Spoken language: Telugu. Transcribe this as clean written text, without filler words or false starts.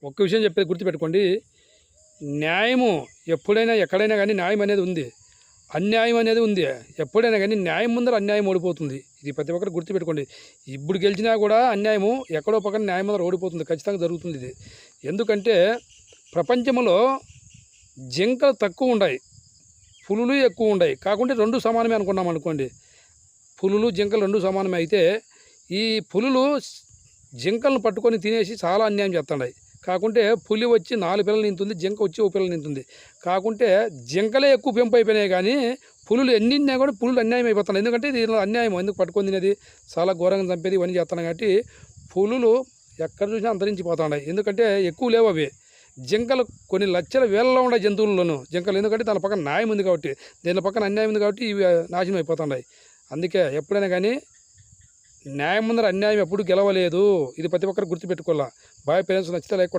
ఒక్క విషయం చెప్పేది గుర్తుపెట్టుకోండి, న్యాయము ఎప్పుడైనా ఎక్కడైనా కానీ న్యాయం అనేది ఉంది, అన్యాయం అనేది ఉంది. ఎప్పుడైనా కానీ న్యాయం ముందర అన్యాయం ఓడిపోతుంది. ఇది ప్రతి ఒక్కరు గుర్తుపెట్టుకోండి. ఇప్పుడు గెలిచినా కూడా అన్యాయము ఎక్కడో పక్కన న్యాయం ముందర ఓడిపోతుంది, ఖచ్చితంగా జరుగుతుంది ఇది. ఎందుకంటే ప్రపంచంలో జింకలు తక్కువ ఉన్నాయి, పులులు ఎక్కువ ఉన్నాయి. కాకుంటే రెండు సమానమే అనుకున్నాం అనుకోండి, పులులు జింకలు రెండు సమానమే. అయితే ఈ పులులు జింకలను పట్టుకొని తినేసి చాలా అన్యాయం చేస్తున్నాయి. కాకుంటే పులి వచ్చి 4 పిల్లలు నింతుంది, జింక వచ్చి 1 పిల్లలు నింతుంది. కాకుంటే జింకలే ఎక్కువ పెంపు అయిపోయినాయి, కానీ పులులు ఎన్నిన్నా కూడా పులులు అన్యాయం అయిపోతున్నాయి. ఎందుకంటే దీనిలో అన్యాయం, ఎందుకు పట్టుకొని తినేది, చాలా ఘోరంగా చంపేది, ఇవన్నీ చేస్తున్నాయి. కాబట్టి పులులు ఎక్కడ చూసినా అంతరించిపోతున్నాయి. ఎందుకంటే ఎక్కువ లేవు అవి. జింకలు కొన్ని లక్షల వేలలో ఉండే జంతువుల్లోనూ జింకలు, ఎందుకంటే దాని పక్కన న్యాయం ఉంది కాబట్టి, దీని పక్కన అన్యాయం ఉంది కాబట్టి ఇవి నాశనం అయిపోతున్నాయి. అందుకే ఎప్పుడైనా కానీ న్యాయం ముందర అన్యాయం ఎప్పుడు గెలవలేదు. ఇది ప్రతి ఒక్కరు గుర్తుపెట్టుకోవాలా. బాయ్ పేరెంట్స్, నచ్చితే లైక్